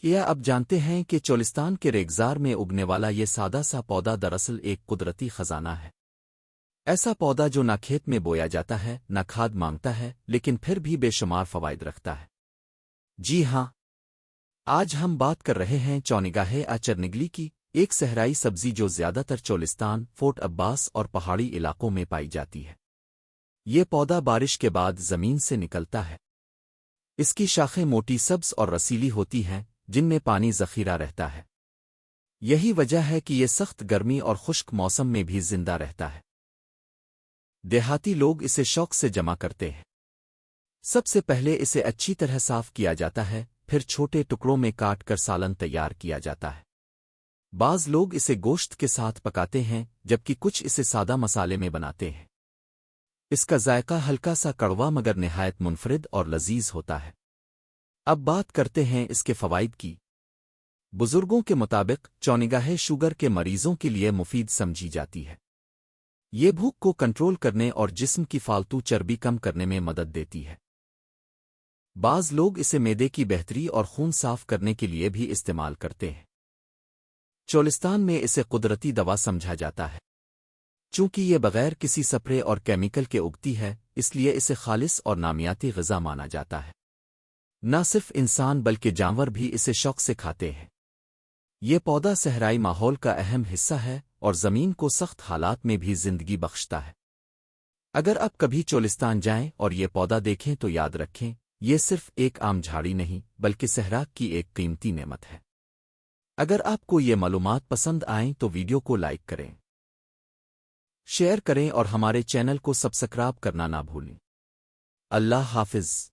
کیا اب جانتے ہیں کہ چولستان کے ریگزار میں اگنے والا یہ سادہ سا پودا دراصل ایک قدرتی خزانہ ہے؟ ایسا پودا جو نہ کھیت میں بویا جاتا ہے نہ کھاد مانگتا ہے لیکن پھر بھی بے شمار فوائد رکھتا ہے۔ جی ہاں، آج ہم بات کر رہے ہیں چونگاہ اچرنگلی کی، ایک صحرائی سبزی جو زیادہ تر چولستان، فورٹ عباس اور پہاڑی علاقوں میں پائی جاتی ہے۔ یہ پودا بارش کے بعد زمین سے نکلتا ہے۔ اس کی شاخیں موٹی سبز اور رسیلی ہوتی ہیں جن میں پانی ذخیرہ رہتا ہے۔ یہی وجہ ہے کہ یہ سخت گرمی اور خشک موسم میں بھی زندہ رہتا ہے۔ دیہاتی لوگ اسے شوق سے جمع کرتے ہیں۔ سب سے پہلے اسے اچھی طرح صاف کیا جاتا ہے، پھر چھوٹے ٹکڑوں میں کاٹ کر سالن تیار کیا جاتا ہے۔ بعض لوگ اسے گوشت کے ساتھ پکاتے ہیں جبکہ کچھ اسے سادہ مسالے میں بناتے ہیں۔ اس کا ذائقہ ہلکا سا کڑوا مگر نہایت منفرد اور لذیذ ہوتا ہے۔ اب بات کرتے ہیں اس کے فوائد کی۔ بزرگوں کے مطابق چونگاہ شوگر کے مریضوں کے لیے مفید سمجھی جاتی ہے۔ یہ بھوک کو کنٹرول کرنے اور جسم کی فالتو چربی کم کرنے میں مدد دیتی ہے۔ بعض لوگ اسے معدے کی بہتری اور خون صاف کرنے کے لیے بھی استعمال کرتے ہیں۔ چولستان میں اسے قدرتی دوا سمجھا جاتا ہے۔ چونکہ یہ بغیر کسی سپرے اور کیمیکل کے اگتی ہے، اس لیے اسے خالص اور نامیاتی غذا مانا جاتا ہے۔ نہ صرف انسان بلکہ جانور بھی اسے شوق سے کھاتے ہیں۔ یہ پودا صحرائی ماحول کا اہم حصہ ہے اور زمین کو سخت حالات میں بھی زندگی بخشتا ہے۔ اگر آپ کبھی چولستان جائیں اور یہ پودا دیکھیں تو یاد رکھیں، یہ صرف ایک عام جھاڑی نہیں بلکہ صحرا کی ایک قیمتی نعمت ہے۔ اگر آپ کو یہ معلومات پسند آئیں تو ویڈیو کو لائک کریں، شیئر کریں اور ہمارے چینل کو سبسکرائب کرنا نہ بھولیں۔ اللہ حافظ۔